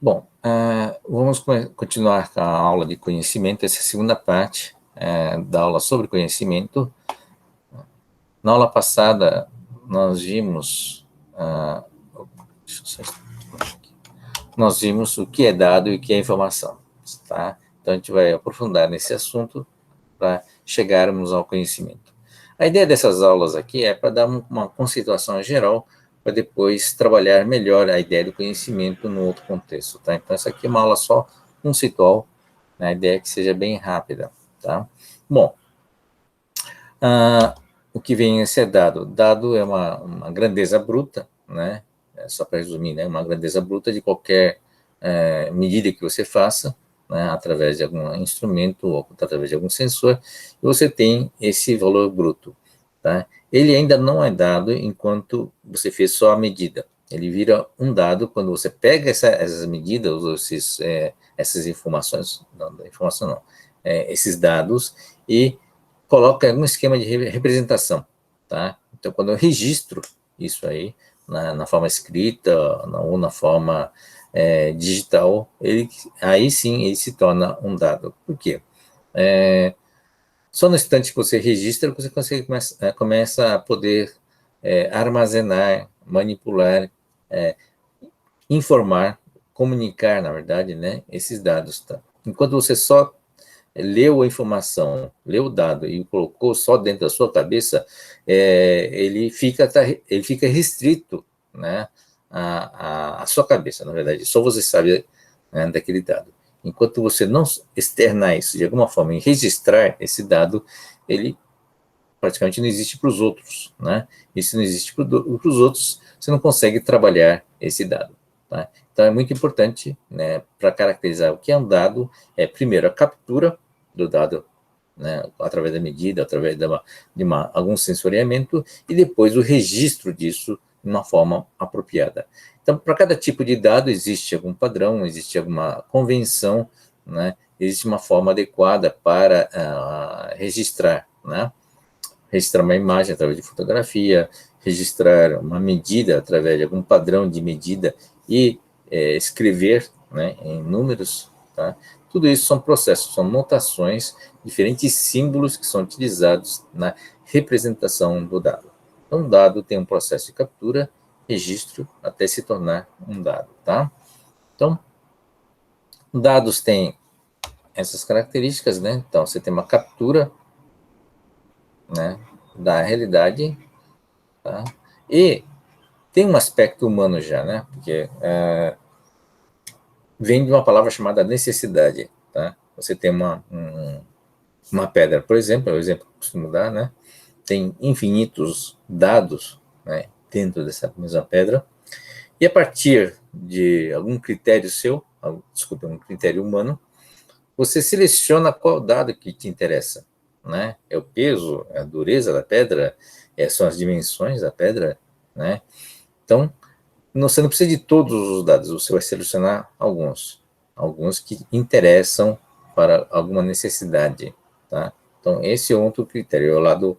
Bom, vamos continuar com a aula de conhecimento, essa é a segunda parte da aula sobre conhecimento. Na aula passada, nós vimos, nós vimos o que é dado e o que é informação, tá? Então, a gente vai aprofundar nesse assunto para chegarmos ao conhecimento. A ideia dessas aulas aqui é para dar uma conceituação geral, para depois trabalhar melhor a ideia do conhecimento no outro contexto, tá? Então, essa aqui é uma aula só conceitual, né? A ideia é que seja bem rápida, tá? Bom, o que vem a ser dado? Dado é uma grandeza bruta, né? Só para resumir, né? Uma grandeza bruta de qualquer medida que você faça, né? Através de algum instrumento ou através de algum sensor, e você tem esse valor bruto, tá? Ele ainda não é dado enquanto você fez só a medida. Ele vira um dado quando você pega essas medidas, ou essas informações, não, esses dados, e coloca algum esquema de representação, tá? Então, quando eu registro isso aí, na forma escrita ou na forma digital, aí sim ele se torna um dado. Por quê? Só no instante que você registra, você começa a poder armazenar, manipular, informar, comunicar, na verdade, né, esses dados. Tá? Enquanto você só leu a informação, leu o dado e colocou só dentro da sua cabeça, ele fica restrito, né, à sua cabeça, na verdade. Só você sabe, né, daquele dado. Enquanto você não externar isso de alguma forma e registrar esse dado, ele praticamente não existe para os outros, né? E se não existe para os outros, você não consegue trabalhar esse dado, tá? Então, é muito importante, né, para caracterizar o que é um dado, primeiro, a captura do dado, né, através da medida, através de algum sensoriamento, e depois o registro disso de uma forma apropriada. Então, para cada tipo de dado, existe algum padrão, existe alguma convenção, né, existe uma forma adequada para registrar, né? Registrar uma imagem através de fotografia, registrar uma medida através de algum padrão de medida e escrever, né, em números, tá? Tudo isso são processos, são notações, diferentes símbolos que são utilizados na representação do dado. Então, um dado tem um processo de captura, registro, até se tornar um dado, tá? Então, dados têm essas características, né? Então, você tem uma captura, né, da realidade, tá? E tem um aspecto humano já, né? Porque vem de uma palavra chamada necessidade, tá? Você tem uma pedra, por exemplo, é o exemplo que eu costumo dar, né? Tem infinitos dados, né, dentro dessa mesma pedra, e a partir de algum critério seu, desculpa, um critério humano, você seleciona qual dado que te interessa, né? É o peso, é a dureza da pedra, são as dimensões da pedra, né? Então, você não precisa de todos os dados, você vai selecionar alguns que interessam para alguma necessidade, tá? Então, esse é outro critério, é o lado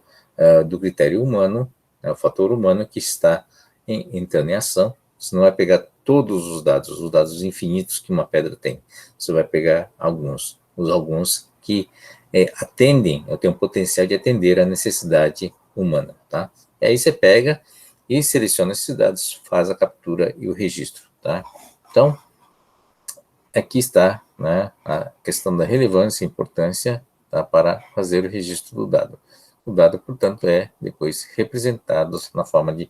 do critério humano, o fator humano que está entrando em ação. Você não vai pegar todos os dados infinitos que uma pedra tem. Você vai pegar alguns que atendem, ou têm o potencial de atender a necessidade humana, tá? E aí você pega e seleciona esses dados, faz a captura e o registro, tá? Então, aqui está, né, a questão da relevância e importância, tá, para fazer o registro do dado. O dado, portanto, é depois representado na forma de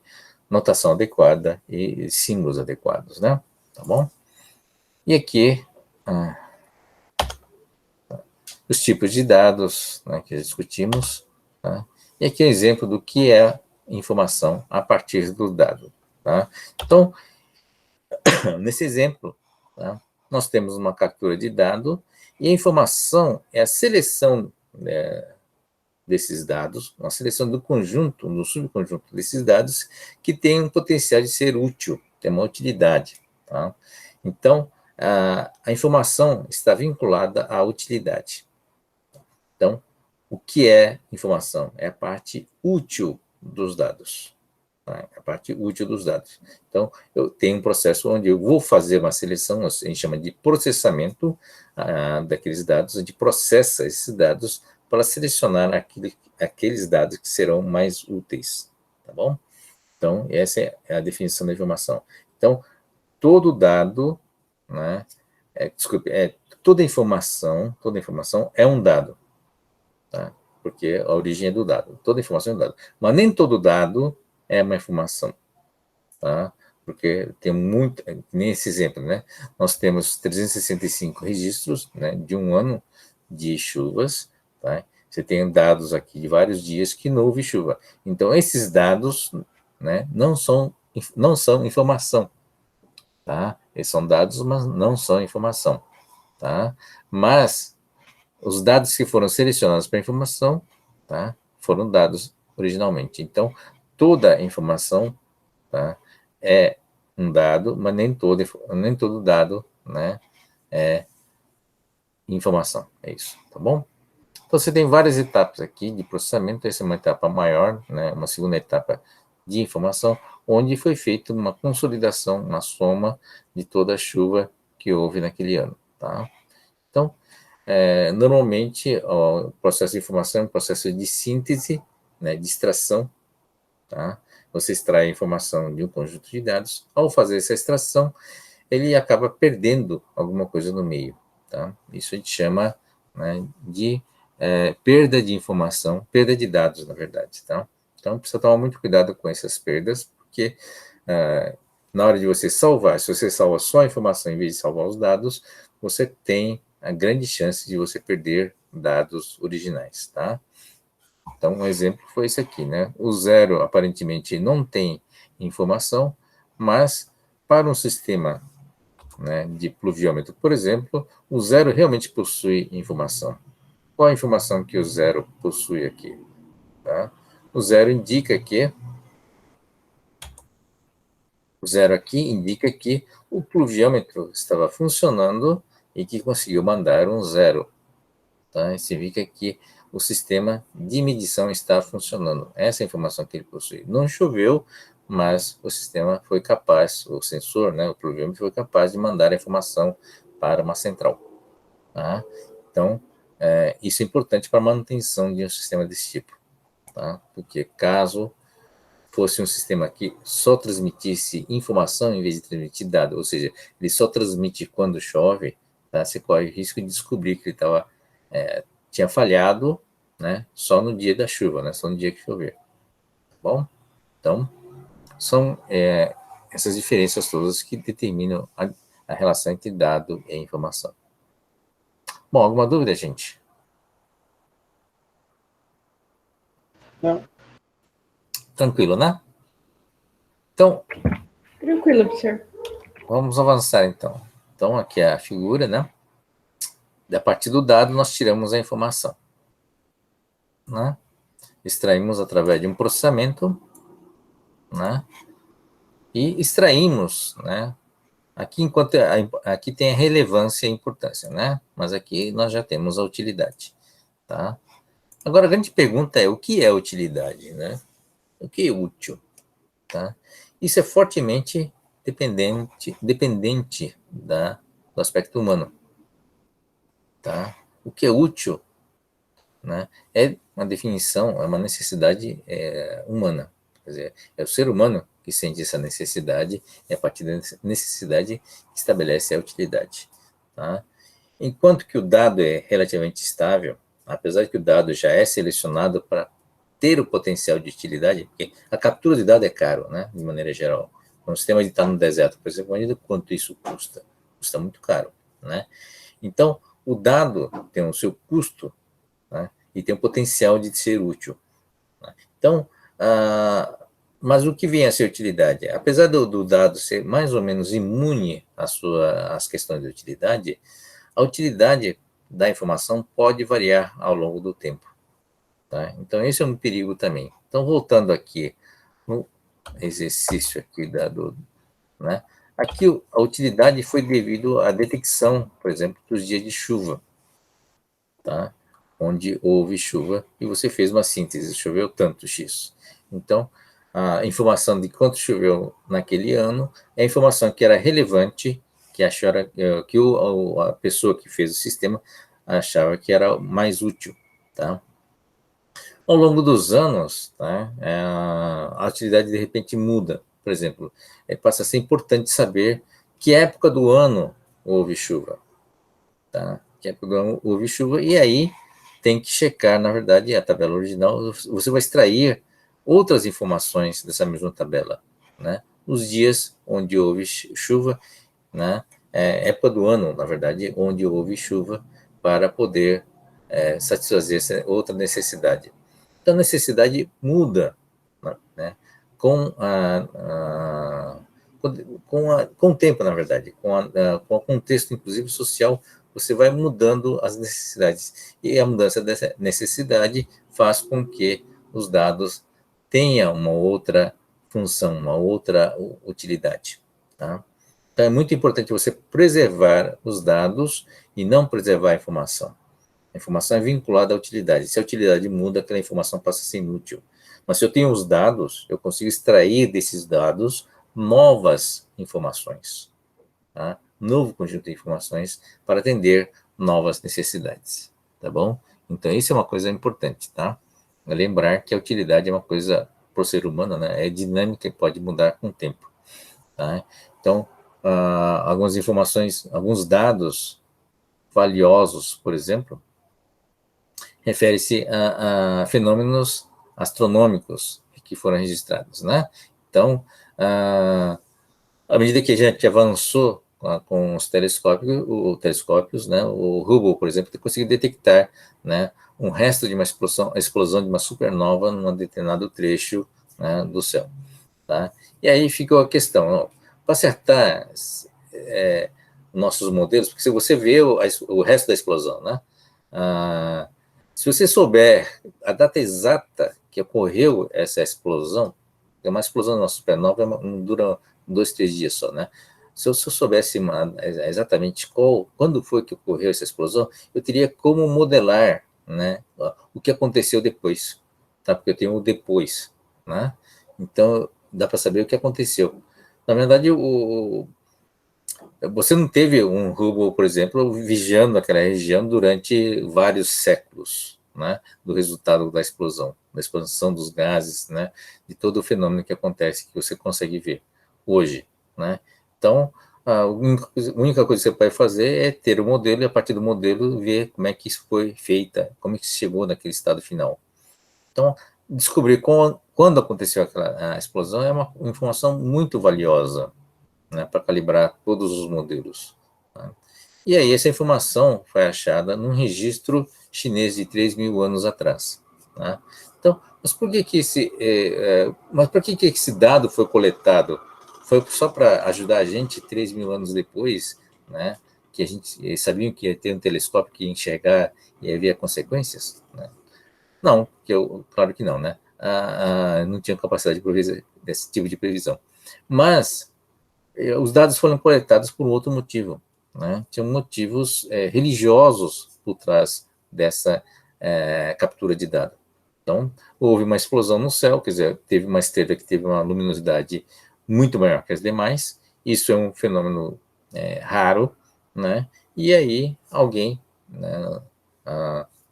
notação adequada e símbolos adequados, né? Tá bom? E aqui, os tipos de dados, né, que discutimos, tá? E aqui é um exemplo do que é informação a partir do dado, tá? Então, nesse exemplo, tá, nós temos uma captura de dado e a informação é a seleção desses dados, uma seleção do conjunto, do subconjunto desses dados que tem um potencial de ser útil, tem uma utilidade. Tá? Então, a informação está vinculada à utilidade. Então, o que é informação? É a parte útil dos dados. tá? A parte útil dos dados. Então, eu tenho um processo onde eu vou fazer uma seleção, a gente chama de processamento daqueles dados, a gente processa esses dados para selecionar aqueles dados que serão mais úteis, tá bom? Então, essa é a definição da informação. Então, todo dado, né, toda informação é um dado, tá? Porque a origem é do dado. Toda informação é um dado. Mas nem todo dado é uma informação, tá? Porque tem muito, nesse exemplo, né? Nós temos 365 registros, né, de um ano de chuvas, tá? Você tem dados aqui de vários dias que não houve chuva. Então, esses dados, né, não são informação, tá? Eles são dados, mas não são informação, tá? Mas os dados que foram selecionados para informação, tá, foram dados originalmente. Então, toda informação, tá, é um dado, mas nem todo dado, né, é informação. É isso, tá bom? Então, você tem várias etapas aqui de processamento. Essa é uma etapa maior, né, uma segunda etapa de informação, onde foi feita uma consolidação, uma soma de toda a chuva que houve naquele ano, tá? Então, normalmente, o processo de informação é um processo de síntese, né, de extração, tá? Você extrai a informação de um conjunto de dados. Ao fazer essa extração, ele acaba perdendo alguma coisa no meio, tá? Isso a gente chama, né, de perda de informação, perda de dados, na verdade, tá? Então, precisa tomar muito cuidado com essas perdas, porque na hora de você salvar, se você salva só a informação em vez de salvar os dados, você tem a grande chance de você perder dados originais, tá? Então, um exemplo foi esse aqui, né? O zero, aparentemente, não tem informação, mas para um sistema, né, de pluviômetro, por exemplo, o zero realmente possui informação. Qual a informação que o zero possui aqui? Tá? O zero indica que o zero aqui indica que o pluviômetro estava funcionando e que conseguiu mandar um zero. Tá? Isso significa que o sistema de medição está funcionando. Essa é a informação que ele possui. Não choveu, mas o sistema foi capaz, o sensor, né, o pluviômetro foi capaz de mandar a informação para uma central. Tá? Então, isso é importante para a manutenção de um sistema desse tipo. Tá? Porque caso fosse um sistema que só transmitisse informação em vez de transmitir dado, ou seja, ele só transmite quando chove, tá? Você corre o risco de descobrir que ele tinha falhado, né, só no dia da chuva, né, só no dia que chover. Tá bom? Então, são essas diferenças todas que determinam a relação entre dado e informação. Bom, alguma dúvida, gente? Não. Tranquilo, né? Então, Tranquilo, professor. vamos avançar, então. Então, aqui é a figura, né? A partir do dado, nós tiramos a informação, né? Extraímos através de um processamento, né? E extraímos, né? Aqui, aqui tem a relevância e a importância, né? Mas aqui nós já temos a utilidade, tá? Agora, a grande pergunta é, o que é utilidade, né? O que é útil, tá? Isso é fortemente dependente do aspecto humano, tá? O que é útil, né, é uma definição, é uma necessidade humana. Quer dizer, é o ser humano que sente essa necessidade, e a partir da necessidade que estabelece a utilidade. Tá? Enquanto que o dado é relativamente estável, apesar de que o dado já é selecionado para ter o potencial de utilidade, porque a captura de dado é caro, né, de maneira geral. Um sistema de estar no deserto, por exemplo, ainda quanto isso custa? Custa muito caro, né? Então, o dado tem o seu custo, né, e tem o potencial de ser útil. Né? Então, mas o que vem a ser utilidade? Apesar do dado ser mais ou menos imune às questões de utilidade, a utilidade da informação pode variar ao longo do tempo. Tá? Então, esse é um perigo também. Então, voltando aqui no exercício aqui né? Aqui a utilidade foi devido à detecção, por exemplo, dos dias de chuva, tá? Onde houve chuva e você fez uma síntese, choveu tanto X. Então, a informação de quanto choveu naquele ano, é a informação que era relevante, que achara que a pessoa que fez o sistema achava que era mais útil, tá? Ao longo dos anos, tá, a utilidade de repente muda. Por exemplo, passa a ser importante saber que época do ano houve chuva, tá? Que época do ano houve chuva, e aí tem que checar, na verdade, a tabela original, você vai extrair outras informações dessa mesma tabela, né? Os dias onde houve chuva, né? Época do ano, na verdade, onde houve chuva, para poder satisfazer essa outra necessidade. Então, a necessidade muda, né? Com com o tempo, na verdade, com o contexto, inclusive social, você vai mudando as necessidades. E a mudança dessa necessidade faz com que os dados tenham uma outra função, uma outra utilidade. Tá? Então, é muito importante você preservar os dados e não preservar a informação. A informação é vinculada à utilidade. Se a utilidade muda, aquela informação passa a ser inútil. Mas se eu tenho os dados, eu consigo extrair desses dados novas informações, tá? Novo conjunto de informações para atender novas necessidades, tá bom? Então, isso é uma coisa importante, tá? Lembrar que a utilidade é uma coisa, para o ser humano, né, é dinâmica e pode mudar com o tempo, tá? Então, algumas informações, alguns dados valiosos, por exemplo, refere-se a fenômenos astronômicos que foram registrados, né? Então, à medida que a gente avançou com os telescópios, né, o Hubble, por exemplo, conseguiu detectar, né, um resto de uma explosão de uma supernova num determinado trecho, né, do céu, tá? E aí ficou a questão, para acertar nossos modelos, porque se você vê o resto da explosão, né, se você souber a data exata que ocorreu essa explosão, é uma explosão de uma supernova, não dura 2, 3 dias só, né? Se eu soubesse exatamente quando foi que ocorreu essa explosão, eu teria como modelar, né, o que aconteceu depois, tá? Porque eu tenho o depois, né? Então, dá para saber o que aconteceu. Na verdade, você não teve um Hubble, por exemplo, vigiando aquela região durante vários séculos, né, do resultado da expansão dos gases, né, de todo o fenômeno que acontece, que você consegue ver hoje, né? Então, a única coisa que você pode fazer é ter o modelo e, a partir do modelo, ver como é que isso foi feita, como é que chegou naquele estado final. Então, descobrir quando aconteceu a explosão é uma informação muito valiosa, né, para calibrar todos os modelos. Tá? E aí essa informação foi achada num registro chinês de 3.000 anos atrás. Tá? Então, mas por que mas por que esse dado foi coletado? Foi só para ajudar a gente 3.000 anos depois, né, que a gente sabia que ia ter um telescópio que ia enxergar e havia consequências? Né? Não, claro que não, né? Não tinha capacidade de prever desse tipo de previsão. Mas os dados foram coletados por outro motivo, né? Tinham motivos religiosos por trás dessa captura de dados. Então, houve uma explosão no céu, quer dizer, teve uma estrela que teve uma luminosidade muito maior que as demais. Isso é um fenômeno raro, né? E aí alguém, né,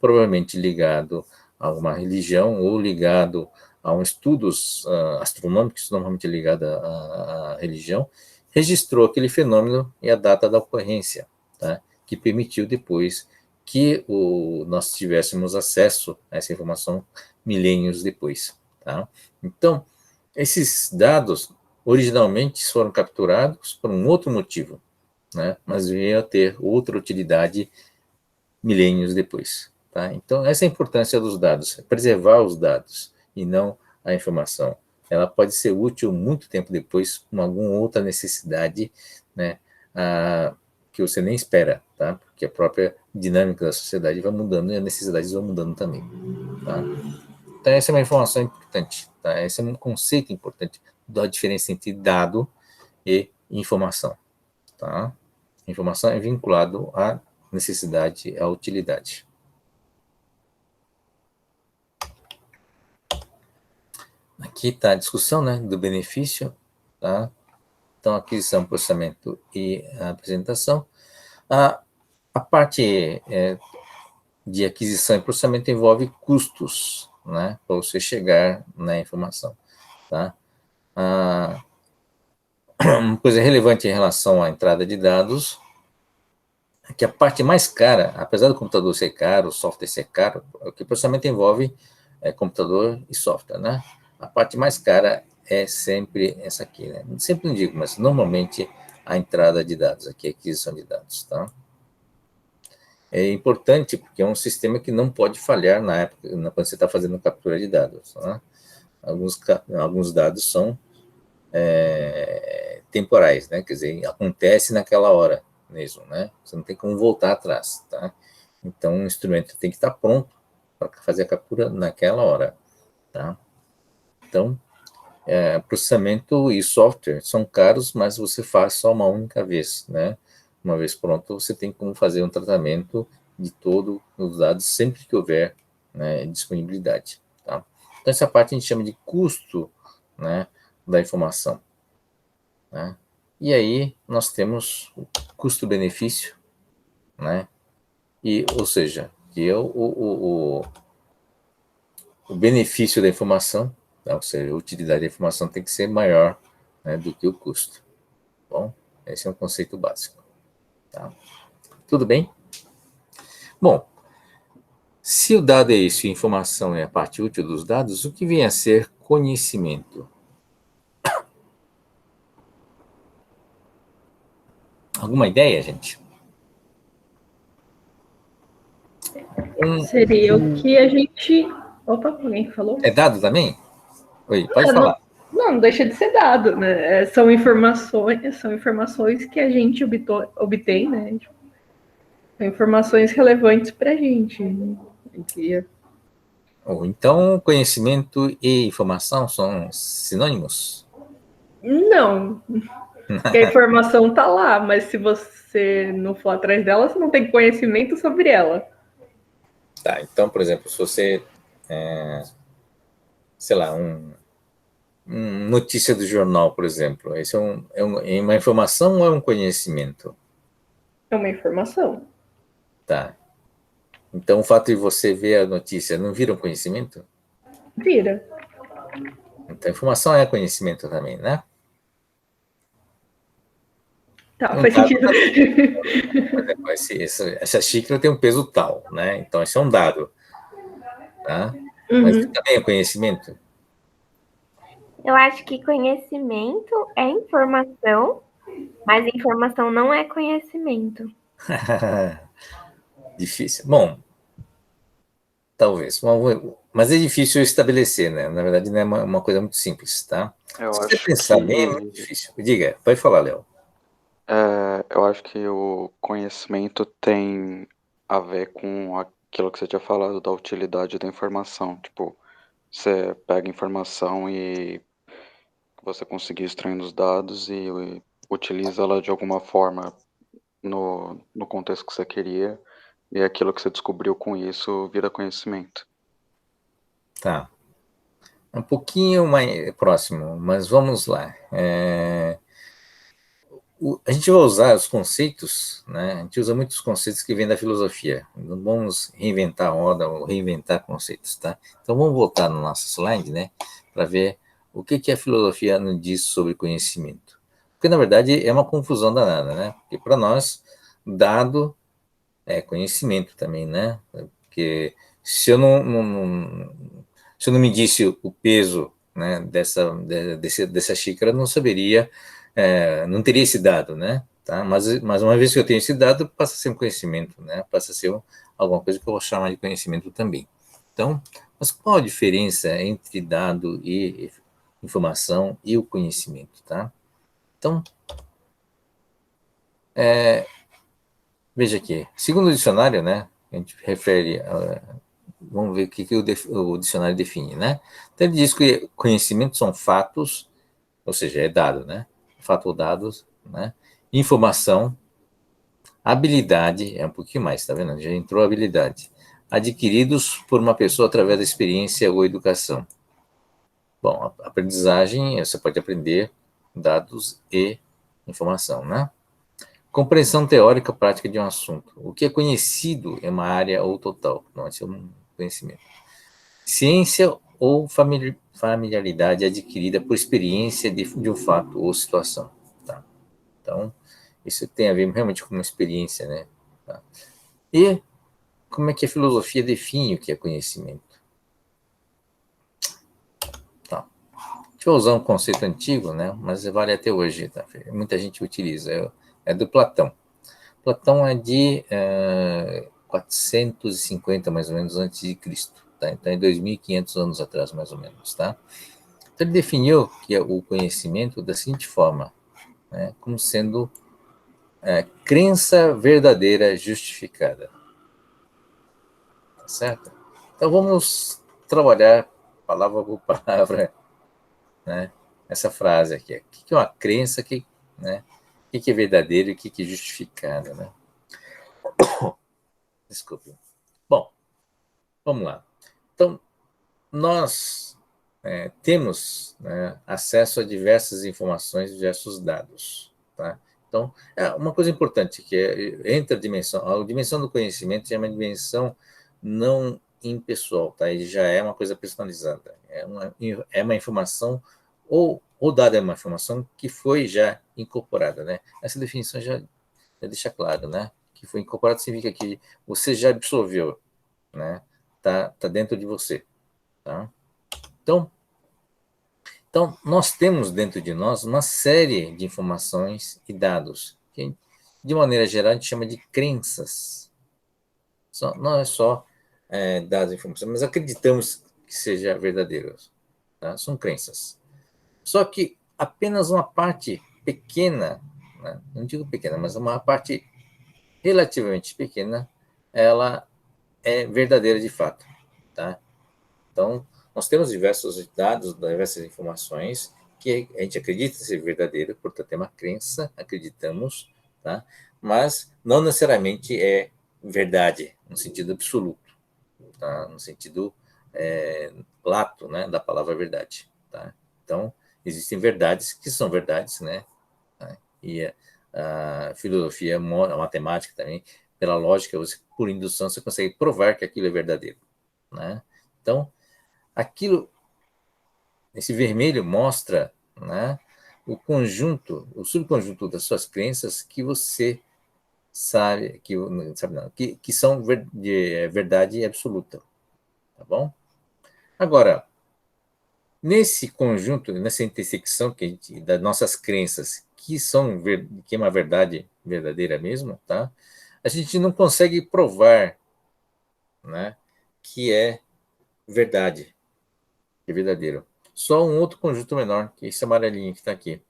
provavelmente ligado a uma religião ou ligado a um estudos astronômicos, normalmente ligado à religião, registrou aquele fenômeno e a data da ocorrência, tá? Que permitiu depois que nós tivéssemos acesso a essa informação milênios depois. Tá? Então, esses dados originalmente foram capturados por um outro motivo, né? Mas veio a ter outra utilidade milênios depois. Tá? Então, essa é a importância dos dados, preservar os dados e não a informação. Ela pode ser útil muito tempo depois, com alguma outra necessidade, né, que você nem espera, tá? Porque a própria dinâmica da sociedade vai mudando e as necessidades vão mudando também. Tá? Então, essa é uma informação importante. Tá? Esse é um conceito importante da diferença entre dado e informação. Tá? Informação é vinculado à necessidade, à utilidade. Aqui está a discussão, né, do benefício, tá? Então, aquisição, processamento e apresentação. A parte de aquisição e processamento envolve custos, né, para você chegar na informação, tá? Uma coisa relevante em relação à entrada de dados é que a parte mais cara, apesar do computador ser caro, o software ser caro, o que o processamento envolve é computador e software, né? A parte mais cara é sempre essa aqui, né? Sempre não digo, mas normalmente a entrada de dados, aqui a aquisição de dados, tá? É importante porque é um sistema que não pode falhar na época, quando você está fazendo captura de dados, tá? Alguns dados são temporais, né? Quer dizer, acontece naquela hora mesmo, né? Você não tem como voltar atrás, tá? Então, o instrumento tem que estar pronto para fazer a captura naquela hora, tá? Então, processamento e software são caros, mas você faz só uma única vez, né? Uma vez pronto, você tem como fazer um tratamento de todos os dados sempre que houver, né, disponibilidade, tá? Então, essa parte a gente chama de custo, né, da informação, né? E aí nós temos o custo-benefício, né? E, ou seja, que é o benefício da informação, tá? Ou seja, a utilidade da informação tem que ser maior, né, do que o custo. Bom, esse é um conceito básico. Tá? Tudo bem? Bom, se o dado é isso e a informação é a parte útil dos dados, o que vem a ser conhecimento? Alguma ideia, gente? Seria o que a gente. Opa, alguém falou? É dado também? Oi, pode Não, falar. não deixa de ser dado, né? São informações que a gente obtém, né? São informações relevantes para a gente. Né? Ou então, conhecimento e informação são sinônimos? Não, porque a informação está lá, mas se você não for atrás dela, você não tem conhecimento sobre ela. Tá, então, por exemplo, se você, sei lá, notícia do jornal, por exemplo, isso é uma informação ou é um conhecimento? É uma informação. Tá. Então, o fato de você ver a notícia não vira um conhecimento? Vira. Então, informação é conhecimento também, né? Tá, Um faz dado sentido. também. Por exemplo, essa xícara tem um peso tal, né? Então, isso é um dado, tá? Mas isso Uhum. também é conhecimento? Eu acho que conhecimento é informação, mas informação não é conhecimento. Difícil. Bom, talvez. Mas é difícil estabelecer, né? Na verdade, não é uma coisa muito simples, tá? Eu Se você acho pensar bem, é muito que difícil. Diga, pode falar, Léo. eu acho que o conhecimento tem a ver com aquilo que você tinha falado da utilidade da informação. Tipo, você pega a informação e você conseguir extrair os dados e utiliza ela de alguma forma no contexto que você queria, e aquilo que você descobriu com isso vira conhecimento. Tá. Um pouquinho mais próximo, mas vamos lá. A gente vai usar os conceitos, né? A gente usa muitos conceitos que vêm da filosofia. Não vamos reinventar a roda ou reinventar conceitos, tá? Então vamos voltar no nosso slide, né? Para ver o que a filosofia nos diz sobre conhecimento. Porque, na verdade, é uma confusão danada, né? Porque para nós, dado é conhecimento também, né? Porque se eu se eu não medisse o peso, né, dessa xícara, eu não saberia, não teria esse dado, né? Tá? Mas uma vez que eu tenho esse dado, passa a ser um conhecimento, né? Passa a ser alguma coisa que eu vou chamar de conhecimento também. Então, mas qual a diferença entre dado e informação e o conhecimento, tá? Então, veja aqui, segundo o dicionário, né, a gente refere vamos ver o que o dicionário define, né? Então ele diz que conhecimento são fatos, ou seja, é dado, né? Fato ou dados, né? Informação, habilidade, é um pouquinho mais, tá vendo? Já entrou habilidade. Adquiridos por uma pessoa através da experiência ou educação. Bom, a aprendizagem, você pode aprender dados e informação, né? Compreensão teórica prática de um assunto. O que é conhecido é uma área ou total, não é um conhecimento. Ciência ou familiaridade adquirida por experiência de um fato ou situação. Tá? Então, isso tem a ver realmente com uma experiência, né? Tá? E como é que a filosofia define o que é conhecimento? Tá. Deixa eu usar um conceito antigo, né? Mas vale até hoje, tá? Muita gente utiliza. É do Platão. Platão é de 450, mais ou menos, antes de Cristo. Tá? Então, é 2.500 anos atrás, mais ou menos. Tá? Então, ele definiu que é o conhecimento da seguinte forma, né? Como sendo crença verdadeira justificada. Tá certo? Então, vamos trabalhar palavra por palavra, né? Essa frase aqui. O que é uma crença? Né? O que é verdadeiro e o que é justificado, né? Desculpe. Bom, vamos lá. Então, nós temos, né, acesso a diversas informações, diversos dados. Tá? Então, uma coisa importante que entra a dimensão do conhecimento é uma dimensão não impessoal, tá? Ele já é uma coisa personalizada. É uma informação, ou o dado é uma informação que foi já incorporada. Né? Essa definição já deixa claro, né? Que foi incorporado significa que você já absorveu, né? Tá dentro de você. Tá? Então, nós temos dentro de nós uma série de informações e dados, que, de maneira geral, a gente chama de crenças. Não é só dados e informações, mas acreditamos que seja verdadeiro. Tá? São crenças. Só que apenas uma parte pequena, né? Não digo pequena, mas uma parte relativamente pequena, ela é verdadeira de fato. Tá? Então, nós temos diversos dados, diversas informações que a gente acredita ser verdadeiro, portanto, é uma crença, acreditamos, tá? Mas não necessariamente é verdade, no sentido absoluto, tá? No sentido lato, né, da palavra verdade. Tá? Então, existem verdades que são verdades, né? Tá? E a filosofia, a matemática também, pela lógica, por indução, você consegue provar que aquilo é verdadeiro. Né? Então, aquilo, esse vermelho mostra, né, o conjunto, o subconjunto das suas crenças que você sabe, que são de verdade absoluta, tá bom? Agora, nesse conjunto, nessa intersecção das nossas crenças, que é uma verdade verdadeira mesmo, tá? A gente não consegue provar, né, que é verdade, que é verdadeiro. Só um outro conjunto menor, que é esse amarelinho que está aqui.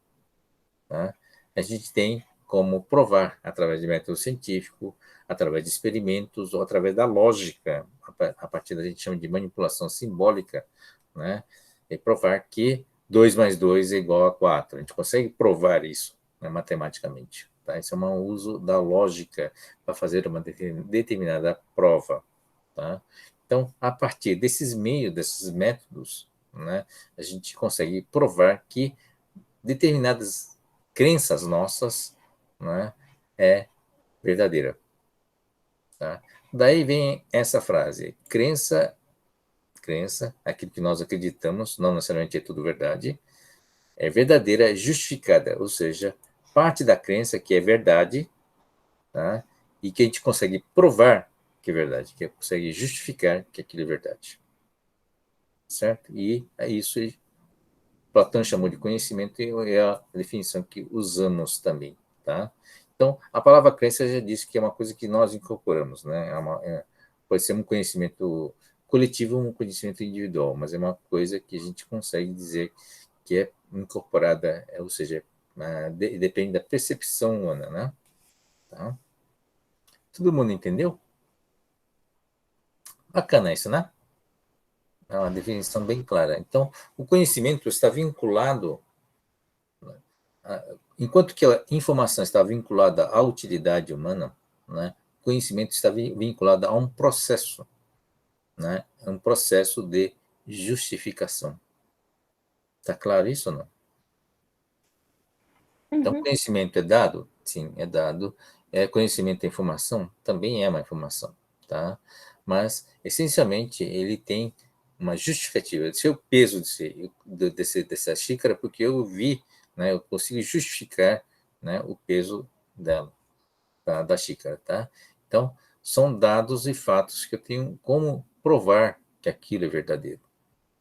Tá? A gente tem como provar, através de método científico, através de experimentos ou através da lógica, a partir da gente chama de manipulação simbólica, né? E provar que 2 mais 2 é igual a 4. A gente consegue provar isso, né, matematicamente. Tá? Esse é um uso da lógica para fazer uma determinada prova. Tá? Então, a partir desses meios, desses métodos, né, a gente consegue provar que determinadas crenças nossas, né, é verdadeira. Tá? Daí vem essa frase: crença, aquilo que nós acreditamos, não necessariamente é tudo verdade, é verdadeira, justificada, ou seja, parte da crença que é verdade, tá? E que a gente consegue provar que é verdade, que consegue justificar que aquilo é verdade. Certo? E é isso que Platão chamou de conhecimento e é a definição que usamos também. Tá? Então, a palavra crença já disse que é uma coisa que nós incorporamos, né? Pode ser um conhecimento coletivo ou um conhecimento individual, mas é uma coisa que a gente consegue dizer que é incorporada, ou seja, depende da percepção humana, né? Tá? Todo mundo entendeu? Bacana isso, né? É uma definição bem clara. Então, o conhecimento está vinculado, enquanto que a informação está vinculada à utilidade humana, né, o conhecimento está vinculado a um processo, né, um processo de justificação. Está claro isso ou não? Então, Uhum. conhecimento é dado? Sim, é dado. Conhecimento é informação? Também é uma informação, tá? Mas, essencialmente, ele tem uma justificativa. Esse é o peso dessa xícara, porque eu vi, né, eu consigo justificar, né, o peso dela, tá, da xícara, tá? Então, são dados e fatos que eu tenho como provar que aquilo é verdadeiro,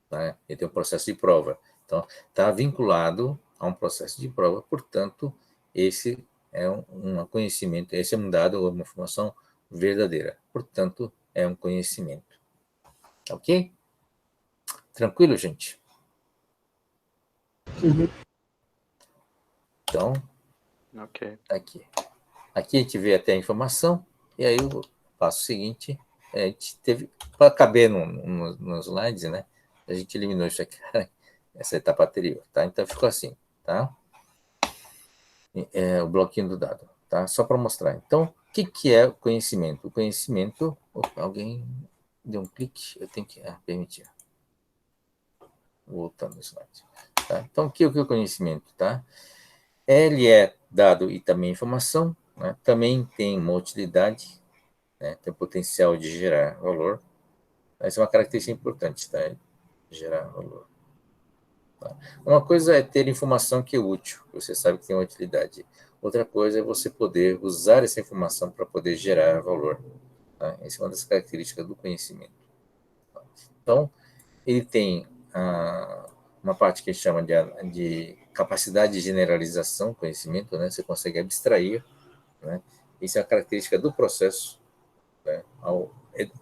tá? Ele tem um processo de prova. Então, está vinculado a um processo de prova, portanto, esse é um conhecimento, esse é um dado ou uma informação verdadeira. Portanto, é um conhecimento. Ok? Tranquilo, gente? Então, Ok. aqui. Aqui a gente vê até a informação, e aí o passo seguinte, a gente teve, para caber nos slides, né? A gente eliminou isso aqui, essa etapa anterior, tá? Então ficou assim, tá? O bloquinho do dado, tá? Só para mostrar. Então, o que é o conhecimento? O conhecimento, opa, alguém deu um clique, eu tenho que permitir. Voltando no slide. Tá? Então, o que é o conhecimento, tá? Ele é dado e também informação, né? Também tem uma utilidade, né? Tem o potencial de gerar valor. Essa é uma característica importante, tá? Gerar valor. Tá? Uma coisa é ter informação que é útil, você sabe que tem uma utilidade. Outra coisa é você poder usar essa informação para poder gerar valor. Tá? Essa é uma das características do conhecimento. Então, ele tem uma parte que a gente chama de capacidade de generalização, conhecimento, né? Você consegue abstrair, né? Isso é a característica do processo, né? Ao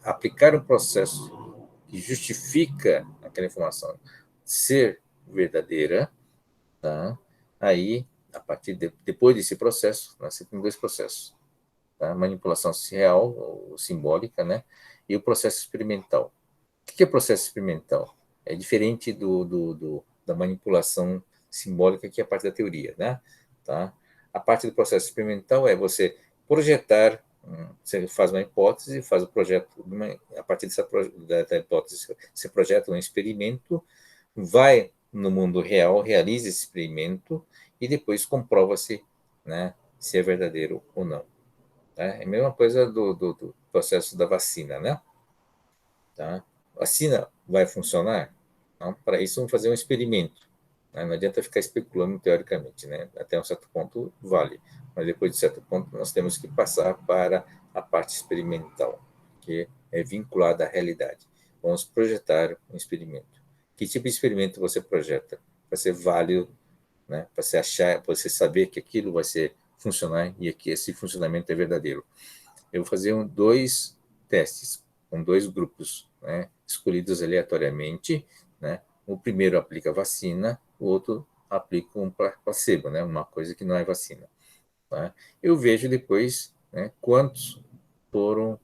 aplicar um processo que justifica aquela informação ser verdadeira, tá? Aí, depois desse processo, né, você tem dois processos, tá? Manipulação real ou simbólica, né? E o processo experimental. O que é processo experimental? É diferente da manipulação simbólica, que é a parte da teoria, né? Tá? A parte do processo experimental é você projetar, você faz uma hipótese, faz o projeto, a partir da hipótese, você projeta um experimento, vai no mundo real, realiza esse experimento e depois comprova-se, né, se é verdadeiro ou não. Tá? É a mesma coisa do processo da vacina, né? Tá? A vacina vai funcionar? Então, para isso, vamos fazer um experimento. Né? Não adianta ficar especulando teoricamente, né? Até um certo ponto vale, mas depois de certo ponto nós temos que passar para a parte experimental, que é vinculada à realidade. Vamos projetar um experimento. Que tipo de experimento você projeta? Para ser válido, né? Para você achar, para você saber que aquilo vai ser funcionar e que esse funcionamento é verdadeiro. Eu vou fazer dois testes com dois grupos, né, escolhidos aleatoriamente, né? O primeiro aplica vacina, o outro aplica um placebo, né, uma coisa que não é vacina. Tá? Eu vejo depois, né, quantos foram,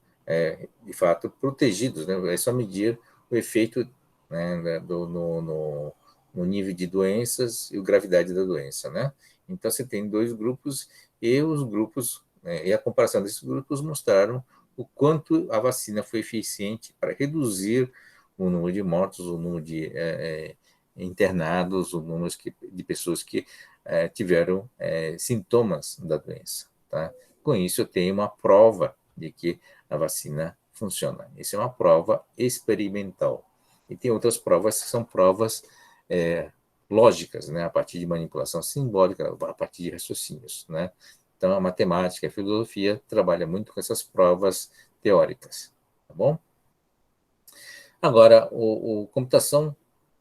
de fato, protegidos, né? É só medir o efeito, né, no nível de doenças e a gravidade da doença, né? Então, você tem dois grupos e os grupos, né, e a comparação desses grupos mostraram o quanto a vacina foi eficiente para reduzir o número de mortos, o número de internados, o número de pessoas que tiveram sintomas da doença. Tá? Com isso, eu tenho uma prova de que a vacina funciona. Isso é uma prova experimental. E tem outras provas que são provas lógicas, né? A partir de manipulação simbólica, a partir de raciocínios. Né? Então, a matemática e a filosofia trabalham muito com essas provas teóricas. Tá bom? Agora, o computação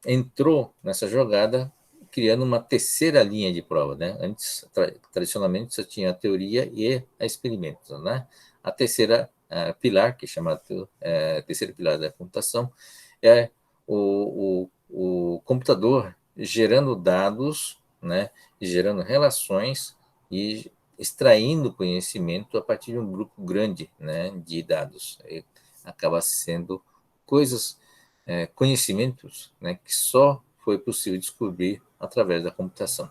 entrou nessa jogada criando uma terceira linha de prova, né? Antes, tradicionalmente, só tinha a teoria e a experimentos, né? A terceira pilar, que é chamado terceiro pilar da computação, é o computador gerando dados, né? Gerando relações e extraindo conhecimento a partir de um grupo grande, né? De dados. E acaba sendo coisas, conhecimentos, né, que só foi possível descobrir através da computação.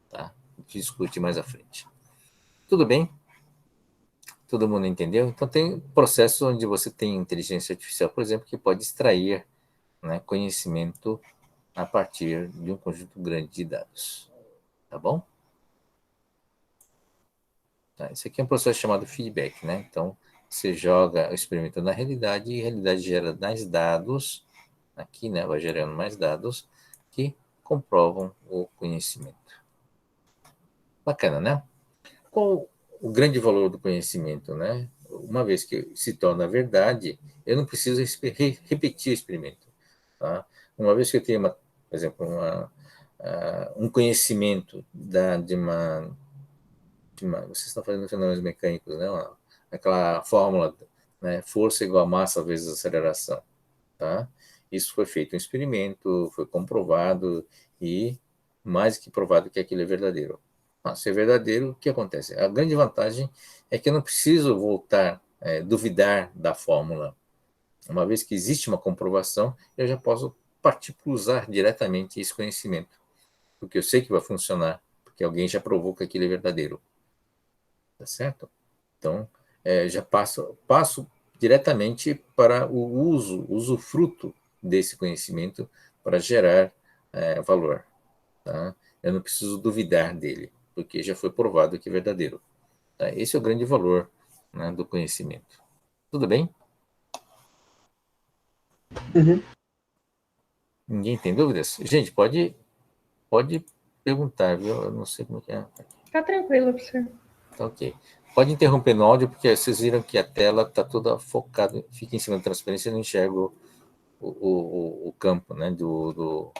Tá? A gente discute mais à frente. Tudo bem? Todo mundo entendeu? Então, tem processos onde você tem inteligência artificial, por exemplo, que pode extrair, né, conhecimento a partir de um conjunto grande de dados. Tá bom? Tá, esse aqui é um processo chamado feedback, né? Então, você joga o experimento na realidade e a realidade gera mais dados, aqui, né? Vai gerando mais dados que comprovam o conhecimento. Bacana, né? Qual o grande valor do conhecimento, né? Uma vez que se torna verdade, eu não preciso repetir o experimento. Tá? Uma vez que eu tenho, por exemplo, um conhecimento vocês estão fazendo fenômenos mecânicos, né? Aquela fórmula, né? Força igual a massa vezes aceleração. Tá? Isso foi feito um experimento, foi comprovado e mais que provado que aquilo é verdadeiro. Se é verdadeiro, o que acontece? A grande vantagem é que eu não preciso voltar, duvidar da fórmula. Uma vez que existe uma comprovação, eu já posso partir para usar diretamente esse conhecimento, porque eu sei que vai funcionar, porque alguém já provou que aquilo é verdadeiro. Tá certo? Então, já passo diretamente para o usufruto desse conhecimento para gerar valor. Tá? Eu não preciso duvidar dele, porque já foi provado que é verdadeiro. Tá? Esse é o grande valor, né, do conhecimento. Tudo bem? Uhum. Ninguém tem dúvidas? Gente, pode perguntar, viu? Eu não sei como que é. Tá tranquilo, professor. Tá ok. Pode interromper no áudio, porque vocês viram que a tela está toda focada, fica em cima da transparência e não enxergo o campo, né, do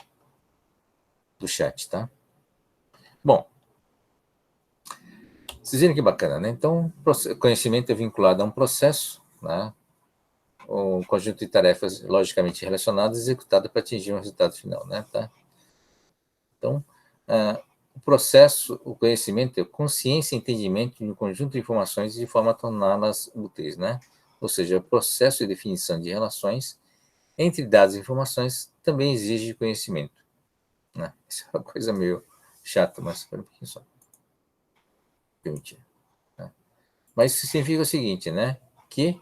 chat, tá? Bom, vocês viram que bacana, né? Então, conhecimento é vinculado a um processo, né? Um conjunto de tarefas logicamente relacionadas executado para atingir um resultado final, né? Tá? Então, o processo, o conhecimento é consciência e entendimento de um conjunto de informações de forma a torná-las úteis, né? Ou seja, o processo de definição de relações entre dados e informações também exige conhecimento, né? Isso é uma coisa meio chata, mas espera um pouquinho só. Permitir. Né? Mas isso significa o seguinte, né? Que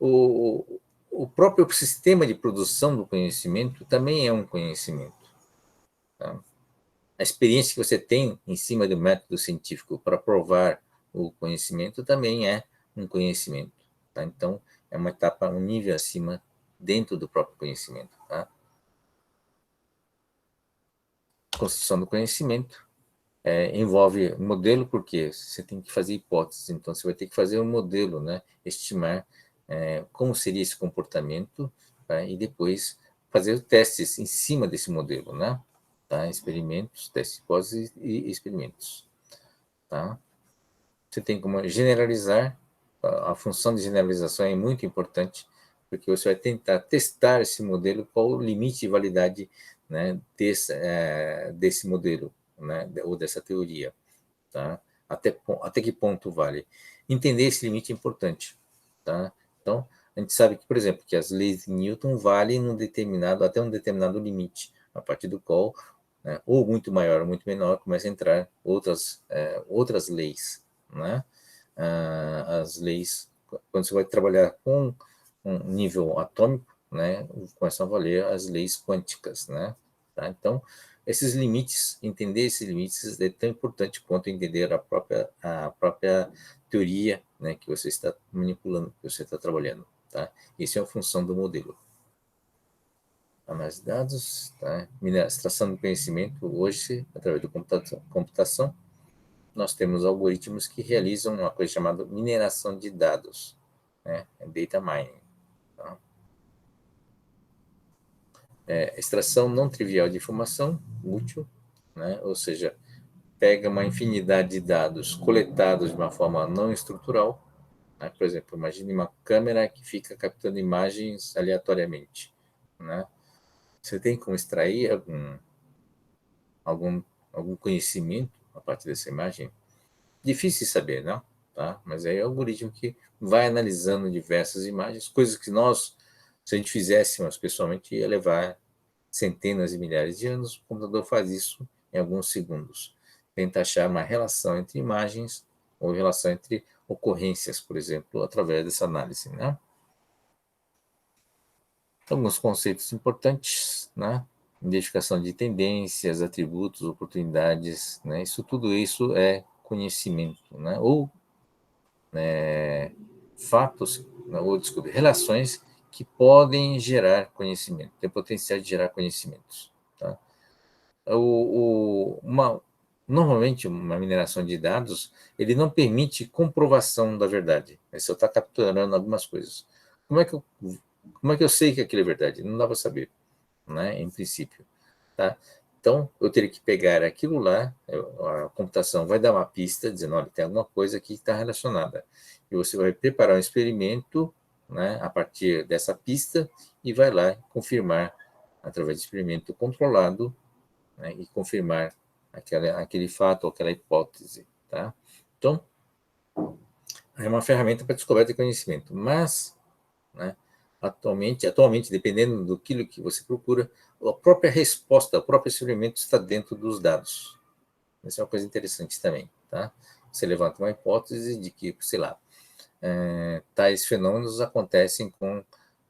o próprio sistema de produção do conhecimento também é um conhecimento. Tá? A experiência que você tem em cima do método científico para provar o conhecimento também é um conhecimento. Tá? Então, é uma etapa, um nível acima dentro do próprio conhecimento. Tá? Construção do conhecimento envolve modelo, porque você tem que fazer hipóteses, então você vai ter que fazer um modelo, né? Estimar como seria esse comportamento, tá? E depois fazer testes em cima desse modelo, né? Tá? Experimentos, testes, hipóteses e experimentos. Tá? Você tem como generalizar, a função de generalização é muito importante, porque você vai tentar testar esse modelo, qual o limite de validade, né, desse modelo, né, ou dessa teoria. Tá? Até que ponto vale. Entender esse limite é importante. Tá? Então, a gente sabe que, por exemplo, que as leis de Newton valem até um determinado limite, a partir do qual, né, ou muito maior ou muito menor, começa a entrar outras leis. Né? As leis, quando você vai trabalhar com um nível atômico, né, começam a valer as leis quânticas. Né? Tá? Então, esses limites, entender esses limites é tão importante quanto entender a própria teoria, né, que você está manipulando, que você está trabalhando. Tá? Isso é a função do modelo. Análise de dados, tá? Extração do conhecimento, hoje, através da computação, nós temos algoritmos que realizam uma coisa chamada mineração de dados, né? Data mining. Tá? Extração não trivial de informação útil, né? Ou seja, pega uma infinidade de dados coletados de uma forma não estrutural, né? Por exemplo, imagine uma câmera que fica captando imagens aleatoriamente, né? Você tem como extrair algum conhecimento a partir dessa imagem? Difícil de saber, não? Tá? Mas é o algoritmo que vai analisando diversas imagens, coisas que nós, se a gente fizéssemos pessoalmente, ia levar centenas e milhares de anos. O computador faz isso em alguns segundos. Tenta achar uma relação entre imagens ou relação entre ocorrências, por exemplo, através dessa análise, né? Alguns conceitos importantes, né? identificação de tendências, atributos, oportunidades, né? Tudo isso é conhecimento, né? Ou fatos, ou desculpe, relações que podem gerar conhecimento, tem potencial de gerar conhecimentos, tá? Normalmente, uma mineração de dados, ele não permite comprovação da verdade. Você está capturando algumas coisas. Como é que eu sei que aquilo é verdade? Não dá para saber, né, em princípio. Tá? Então, eu teria que pegar aquilo lá, a computação vai dar uma pista, dizendo, olha, tem alguma coisa aqui que está relacionada. E você vai preparar um experimento, né, a partir dessa pista e vai lá confirmar, através de experimento controlado, né, e confirmar aquele fato ou aquela hipótese. Tá? Então, é uma ferramenta para descoberta de conhecimento, mas, né, atualmente, dependendo do que você procura, a própria resposta, o próprio experimento está dentro dos dados. Essa é uma coisa interessante também. Tá? Você levanta uma hipótese de que, sei lá, tais fenômenos acontecem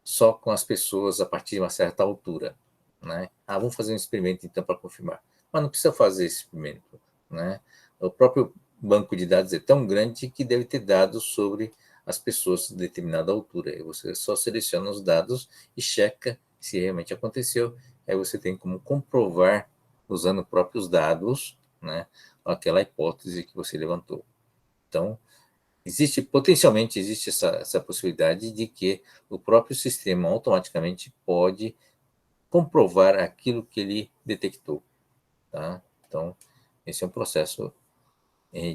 só com as pessoas a partir de uma certa altura. Né? Vamos fazer um experimento, então, para confirmar. Mas não precisa fazer esse experimento. Né? O próprio banco de dados é tão grande que deve ter dados sobre as pessoas de determinada altura. Aí você só seleciona os dados e checa se realmente aconteceu. Aí você tem como comprovar, usando próprios dados, né, aquela hipótese que você levantou. Então, potencialmente existe essa possibilidade de que o próprio sistema automaticamente pode comprovar aquilo que ele detectou. Tá? Então, esse é um processo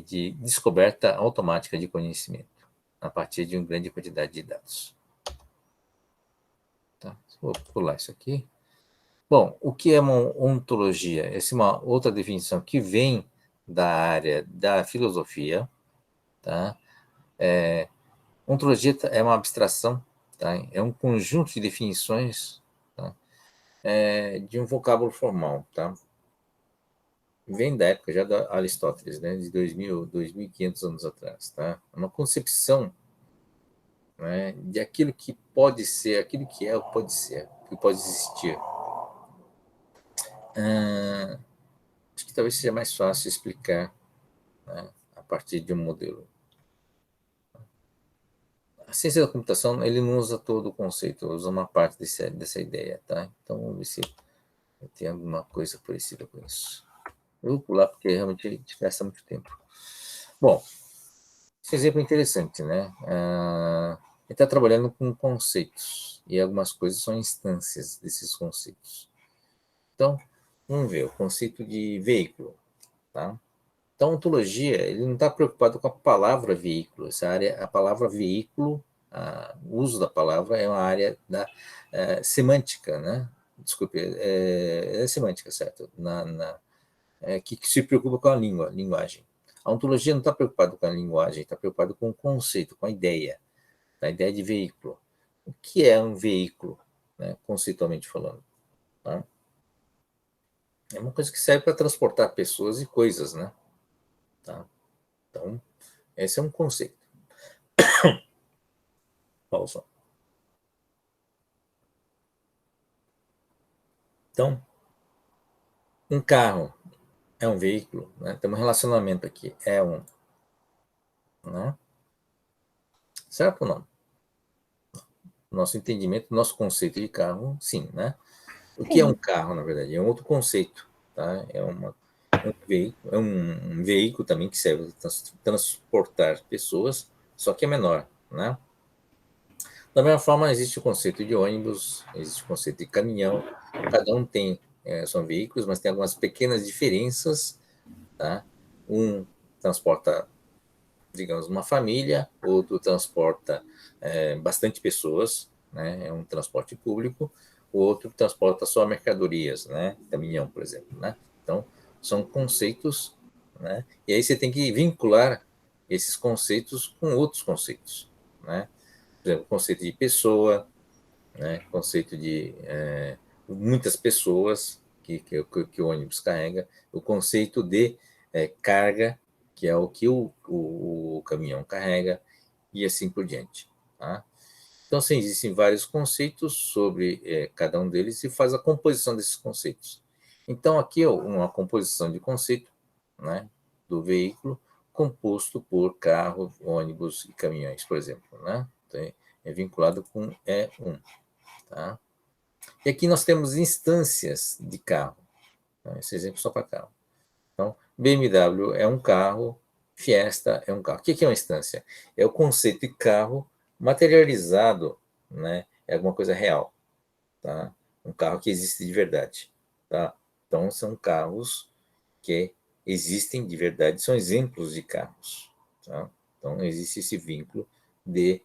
de descoberta automática de conhecimento a partir de uma grande quantidade de dados. Tá? Vou pular isso aqui. Bom, o que é uma ontologia? Essa é uma outra definição que vem da área da filosofia. Tá? Ontologia é uma abstração, tá? É um conjunto de definições, tá? De um vocábulo formal. Tá? Vem da época já da Aristóteles, né? De 2.500 anos atrás. Tá? É uma concepção, né, de aquilo que pode ser, aquilo que é ou pode ser, que pode existir. Acho que talvez seja mais fácil explicar, né, a partir de um modelo. A ciência da computação, ele não usa todo o conceito, usa uma parte dessa ideia, tá? Então, vamos ver se tem alguma coisa parecida com isso. Eu vou pular porque realmente a gente gasta muito tempo. Bom, esse exemplo é interessante, né? Ele está trabalhando com conceitos, e algumas coisas são instâncias desses conceitos. Então, vamos ver o conceito de veículo, tá? Então, a ontologia, ele não está preocupado com a palavra veículo. Essa área, a palavra veículo, o uso da palavra é uma área da semântica, né? Desculpe, é semântica, certo? Que se preocupa com a linguagem. A ontologia não está preocupada com a linguagem, está preocupada com o conceito, com a ideia de veículo. O que é um veículo, né, conceitualmente falando? Tá? É uma coisa que serve para transportar pessoas e coisas, né? Tá? Então, esse é um conceito. Pausa. Então, um carro é um veículo, né? Tem um relacionamento aqui, né? Certo ou não? Nosso entendimento, nosso conceito de carro, sim, né? O que é um carro, na verdade? É um outro conceito, tá? Um veículo também que serve para transportar pessoas, só que é menor, né? Da mesma forma, existe o conceito de ônibus, existe o conceito de caminhão, cada um são veículos, mas tem algumas pequenas diferenças, tá? Um transporta, digamos, uma família, outro transporta bastante pessoas, né? É um transporte público, o outro transporta só mercadorias, né? Caminhão, por exemplo, né? Então, são conceitos, né? E aí você tem que vincular esses conceitos com outros conceitos, né? Por exemplo, o conceito de pessoa, né? Conceito de muitas pessoas que o ônibus carrega, o conceito de carga, que é o que o caminhão carrega, e assim por diante. Tá? Então, sim, existem vários conceitos sobre cada um deles e faz a composição desses conceitos. Então, aqui é uma composição de conceito, né, do veículo composto por carro, ônibus e caminhões, por exemplo, né? Então, é vinculado com E1, tá? E aqui nós temos instâncias de carro, tá? Esse exemplo só para carro. Então, BMW é um carro, Fiesta é um carro. O que é uma instância? É o conceito de carro materializado, né? É alguma coisa real, tá? Um carro que existe de verdade, tá? Então, são carros que existem de verdade, são exemplos de carros, tá? Então, existe esse vínculo de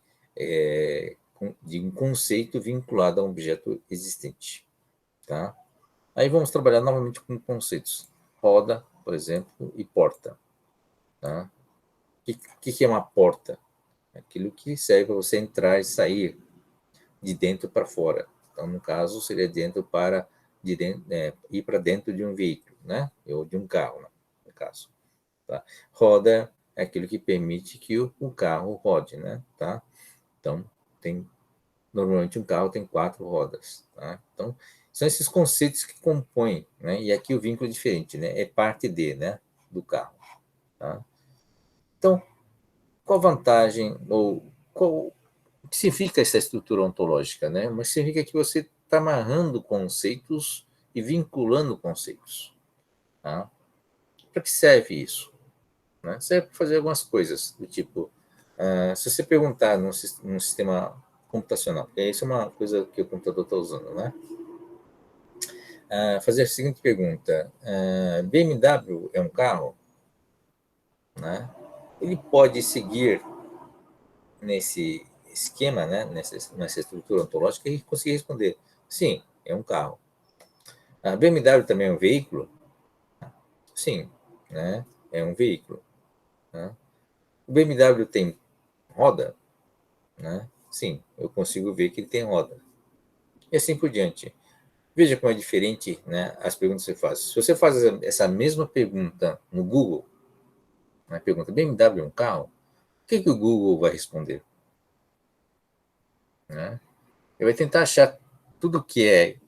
um conceito vinculado a um objeto existente, tá? Aí vamos trabalhar novamente com conceitos. Roda, por exemplo, e porta, tá? O que é uma porta? Aquilo que serve para você entrar e sair de dentro para fora. Então, no caso, seria ir para dentro de um veículo, né? Ou de um carro, né? No caso. Tá? Roda é aquilo que permite que o carro rode, né? Tá? Então, normalmente um carro tem 4 rodas, tá? Então, são esses conceitos que compõem, né? E aqui o vínculo é diferente, né? É parte né? Do carro, tá? Então, qual a vantagem ou o que significa essa estrutura ontológica, né? Mas significa que você está amarrando conceitos e vinculando conceitos, tá? Para que serve isso? Né? Serve para fazer algumas coisas, do tipo, se você perguntar num sistema computacional, e isso é uma coisa que o computador está usando, né? Fazer a seguinte pergunta: BMW é um carro? Né? Ele pode seguir nesse esquema, né? nessa estrutura ontológica e conseguir responder: sim, é um carro. A BMW também é um veículo? Sim, né? É um veículo. Né? O BMW tem roda? Né? Sim, eu consigo ver que ele tem roda. E assim por diante. Veja como é diferente, né, as perguntas que você faz. Se você faz essa mesma pergunta no Google, né, pergunta BMW é um carro, o que o Google vai responder? Né? Ele vai tentar achar tudo que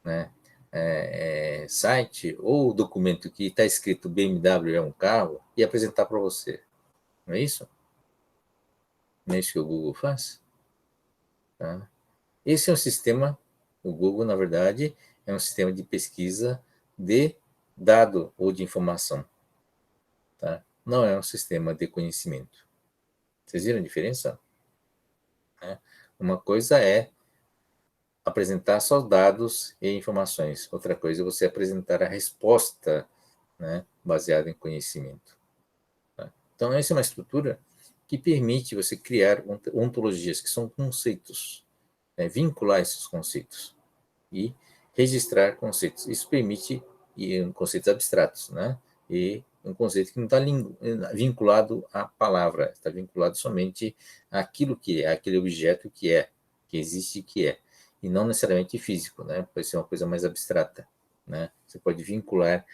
né, site ou documento que está escrito BMW é um carro e apresentar para você. Não é isso? Não é isso que o Google faz? Tá? Esse é um sistema, o Google, na verdade, é um sistema de pesquisa de dado ou de informação. Tá? Não é um sistema de conhecimento. Vocês viram a diferença? Né? Uma coisa é apresentar só dados e informações. Outra coisa é você apresentar a resposta, né, baseada em conhecimento. Tá? Então, essa é uma estrutura que permite você criar ontologias, que são conceitos, né, vincular esses conceitos e registrar conceitos. Isso permite conceitos abstratos, né? E um conceito que não está vinculado à palavra, está vinculado somente àquilo que é, àquele objeto que existe, que é, e não necessariamente físico, né? Pode ser uma coisa mais abstrata, né? Você pode vincular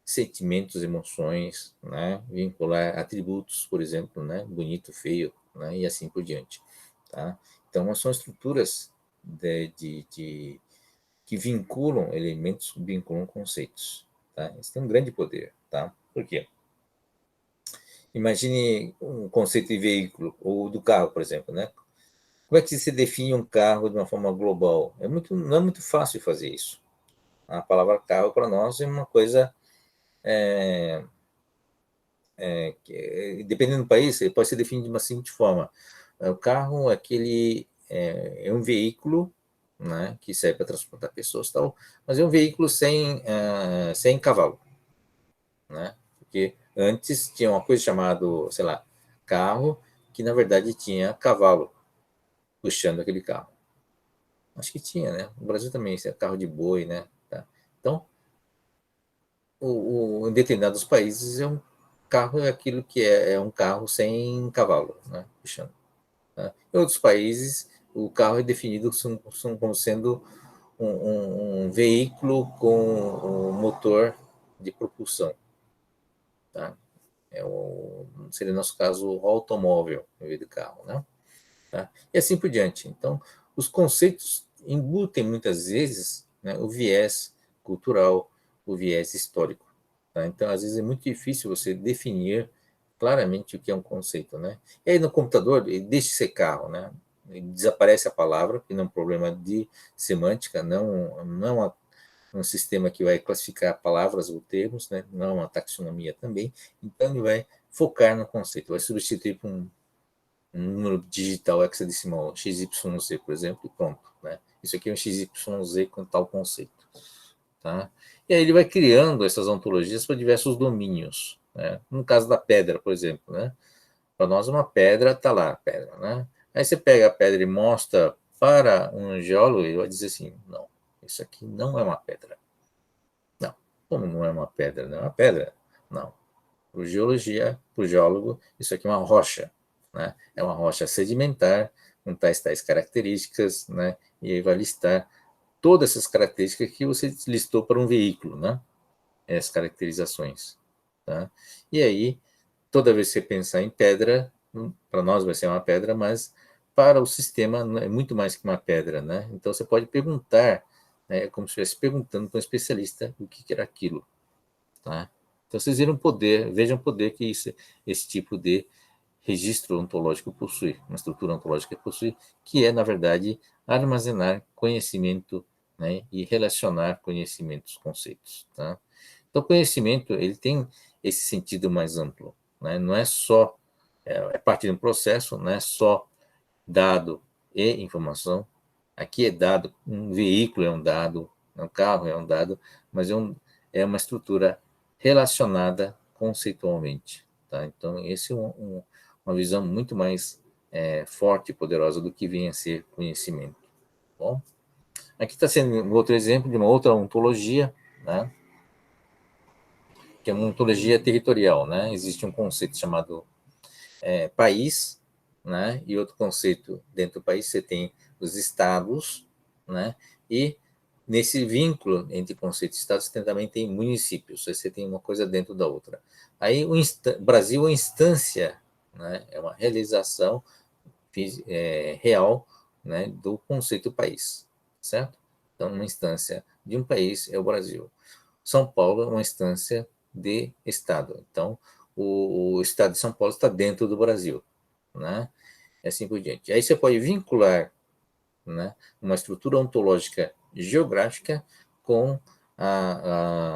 sentimentos, emoções, né? Vincular atributos, por exemplo, né? Bonito, feio, né? E assim por diante, tá? Então, são estruturas que vinculam elementos, vinculam conceitos. Tá? Isso tem um grande poder. Tá? Por quê? Imagine um conceito de veículo, ou do carro, por exemplo. Né? Como é que se define um carro de uma forma global? Não é muito fácil fazer isso. A palavra carro, para nós, é uma coisa... dependendo do país, ele pode ser definido de uma seguinte forma. O carro é um veículo, né, que serve para transportar pessoas e tal, mas é um veículo sem cavalo, né? Porque antes tinha uma coisa chamada, sei lá, carro, que na verdade tinha cavalo puxando aquele carro. Acho que tinha, né? No Brasil também, isso é carro de boi, né? Tá? Então, em determinados países carro é aquilo que é um carro sem cavalo, né? Puxando. Né? Em outros países, o carro é definido como sendo um veículo com um motor de propulsão. Tá? Seria, no nosso caso, o automóvel, em vez de carro. Né? tá? E assim por diante. Então, os conceitos embutem muitas vezes, né, o viés cultural, o viés histórico. Tá? Então, às vezes é muito difícil você definir claramente o que é um conceito, né? E aí no computador, ele deixa de ser carro, né? Desaparece a palavra, que não é um problema de semântica, não um sistema que vai classificar palavras ou termos, né? Não é uma taxonomia também. Então ele vai focar no conceito, vai substituir por um número digital hexadecimal XYZ, por exemplo, e pronto, né? Isso aqui é um XYZ com tal conceito, tá? E aí ele vai criando essas ontologias para diversos domínios, né? No caso da pedra, por exemplo, né? Para nós uma pedra está lá, a pedra, né? Aí você pega a pedra e mostra para um geólogo, ele vai dizer assim, não, isso aqui não é uma pedra. Não, como não é uma pedra? Não é uma pedra? Não. Por geologia, por geólogo, isso aqui é uma rocha, né? É uma rocha sedimentar, com tais características, né? E aí vai listar todas essas características que você listou para um veículo, né? Essas caracterizações, tá? E aí, toda vez que você pensar em pedra, para nós vai ser uma pedra, mas para o sistema é muito mais que uma pedra, né? Então você pode perguntar, né, como se estivesse perguntando para um especialista o que era aquilo, tá? Então vocês viram poder, vejam o poder que esse tipo de registro ontológico possui, uma estrutura ontológica possui, que é, na verdade, armazenar conhecimento, né, e relacionar conhecimentos, conceitos, tá? Então, o conhecimento, ele tem esse sentido mais amplo, né? Não é só, é parte de um processo, não é só dado e informação. Aqui é dado, um veículo é um dado, um carro é um dado, mas é uma estrutura relacionada conceitualmente, tá? Então, esse é uma visão muito mais forte e poderosa do que vem a ser conhecimento. Bom, aqui está sendo um outro exemplo de uma outra ontologia, né? Que é uma ontologia territorial, né? Existe um conceito chamado país, né? E outro conceito dentro do país você tem os estados, né? E nesse vínculo entre conceito e estado você também tem municípios, você tem uma coisa dentro da outra. Aí o Brasil é uma instância, né? É uma realização real, né, do conceito país, certo? Então, uma instância de um país é o Brasil. São Paulo é uma instância de Estado. Então, o Estado de São Paulo está dentro do Brasil, né? E assim por diante. Aí você pode vincular, né, uma estrutura ontológica geográfica com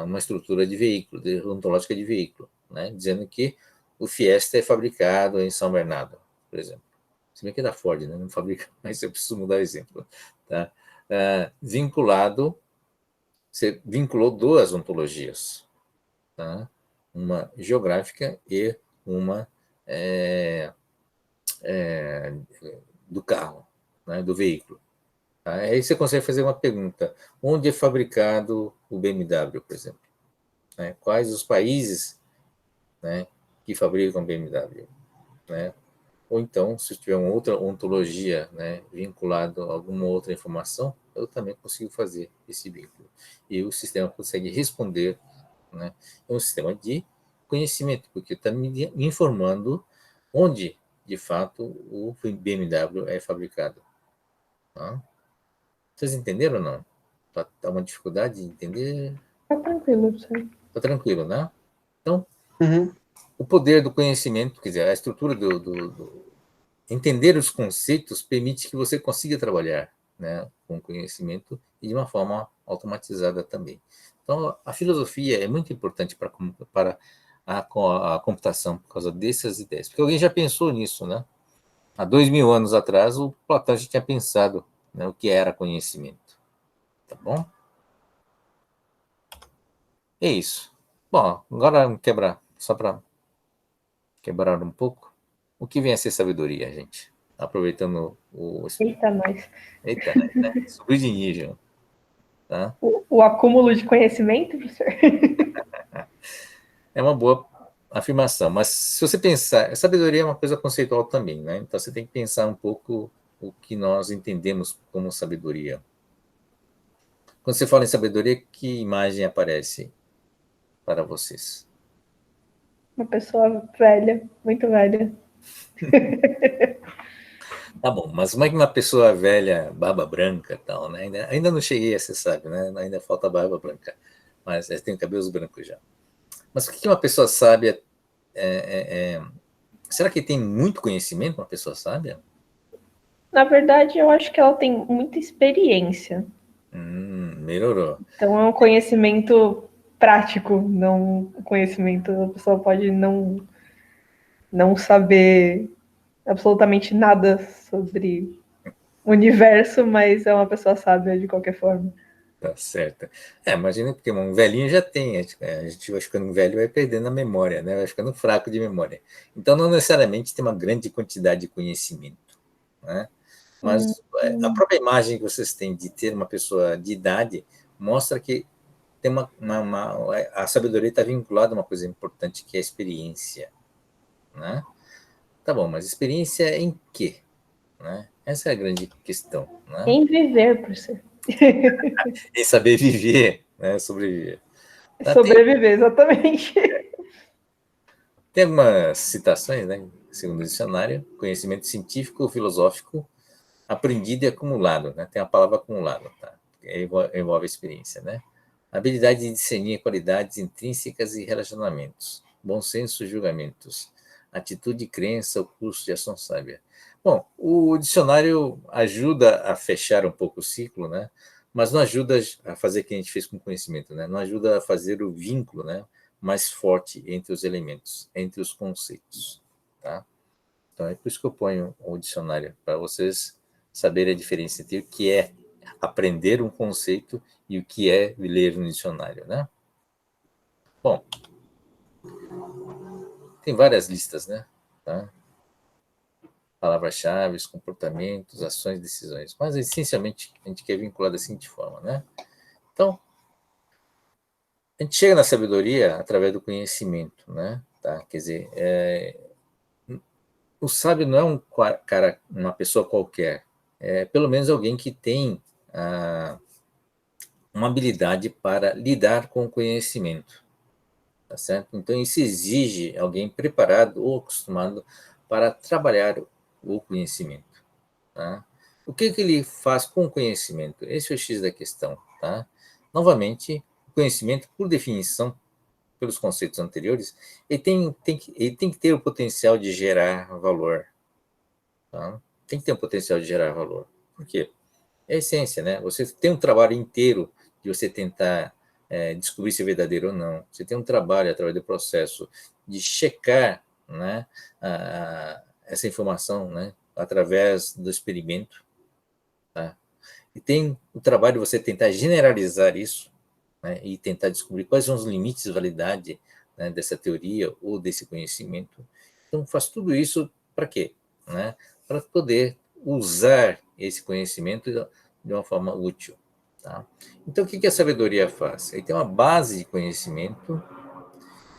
uma estrutura de veículo, ontológica de veículo, né? Dizendo que o Fiesta é fabricado em São Bernardo, por exemplo. Se bem que é da Ford, né? Não fabrica, mas eu preciso mudar o exemplo. Tá? Vinculado, você vinculou duas ontologias, tá? Uma geográfica e uma do carro, né? Do veículo. Tá? Aí você consegue fazer uma pergunta: onde é fabricado o BMW, por exemplo? Né? Quais os países, né, que fabricam BMW? Né? Ou então, se tiver uma outra ontologia, né, vinculado a alguma outra informação, eu também consigo fazer esse vínculo. E o sistema consegue responder, né? É um sistema de conhecimento, porque está me informando onde, de fato, o BMW é fabricado. Tá? Vocês entenderam ou não? Tá uma dificuldade de entender? Tá tranquilo, senhor. Tá tranquilo, né? Então, Uhum. o poder do conhecimento, quer dizer, a estrutura entender os conceitos permite que você consiga trabalhar, né, com conhecimento e de uma forma automatizada também. Então, a filosofia é muito importante para a computação por causa dessas ideias. Porque alguém já pensou nisso, né? Há 2000 anos atrás, o Platão já tinha pensado, né, o que era conhecimento. Tá bom? É isso. Bom, agora só para quebrar um pouco, o que vem a ser sabedoria, gente? Aproveitando Eita, nós. Eita, né? Subir de nível, tá? O acúmulo de conhecimento, professor? É uma boa afirmação, mas se você pensar, sabedoria é uma coisa conceitual também, né? Então você tem que pensar um pouco o que nós entendemos como sabedoria. Quando você fala em sabedoria, que imagem aparece para vocês? Uma pessoa velha, muito velha. Tá bom, mas como é que uma pessoa velha, barba branca e tal, né? Ainda não cheguei a ser sábio, né? Ainda falta barba branca, mas eu tenho cabelos brancos já. Mas o que uma pessoa sábia será que tem muito conhecimento uma pessoa sábia? Na verdade, eu acho que ela tem muita experiência. Melhorou. Então, é um conhecimento prático, não um conhecimento. A pessoa pode não saber absolutamente nada sobre o universo, mas é uma pessoa sábia de qualquer forma. Tá certo. Imagina, porque um velhinho já tem, a gente vai ficando velho e vai perdendo a memória, né? Vai ficando fraco de memória. Então, não necessariamente tem uma grande quantidade de conhecimento, né? Mas a própria imagem que vocês têm de ter uma pessoa de idade mostra que tem a sabedoria está vinculada a uma coisa importante, que é a experiência, né? Tá bom, mas experiência em quê? Né? Essa é a grande questão, né? Em viver, por ser. Em saber viver, né? Sobreviver. Tá, Sobreviver, exatamente. tem algumas citações, né? Segundo o dicionário, conhecimento científico ou filosófico aprendido e acumulado, né? Tem a palavra acumulado, tá? Envolve a experiência, né? Habilidade de discernir qualidades intrínsecas e relacionamentos, bom senso e julgamentos, atitude, crença, o curso de ação sábia. Bom, o dicionário ajuda a fechar um pouco o ciclo, né? Mas não ajuda a fazer o que a gente fez com o conhecimento, né? Não ajuda a fazer o vínculo, né? Mais forte entre os elementos, entre os conceitos, tá? Então é por isso que eu ponho o dicionário, para vocês saberem a diferença entre o que é aprender um conceito e o que é ler um dicionário, né? Bom, tem várias listas, né? Tá? Palavras-chave, comportamentos, ações, decisões. Mas essencialmente a gente quer vincular da seguinte forma, né? Então, a gente chega na sabedoria através do conhecimento, né? Tá? Quer dizer, o sábio não é um cara, uma pessoa qualquer. É pelo menos alguém que tem uma habilidade para lidar com o conhecimento, tá certo? Então isso exige alguém preparado ou acostumado para trabalhar o conhecimento, tá? O que ele faz com o conhecimento? Esse é o X da questão, tá? Novamente, o conhecimento, por definição, pelos conceitos anteriores, ele tem que ter o potencial de gerar valor, tá? Tem que ter um potencial de gerar valor. Por quê? É a essência, né? Você tem um trabalho inteiro de você tentar descobrir se é verdadeiro ou não. Você tem um trabalho através do processo de checar, né, essa informação, né, através do experimento, tá? E tem o trabalho de você tentar generalizar isso, né, e tentar descobrir quais são os limites de validade, né, dessa teoria ou desse conhecimento. Então, faz tudo isso para quê? Né? Para poder usar esse conhecimento de uma forma útil. Tá? Então, o que a sabedoria faz? Ele tem uma base de conhecimento,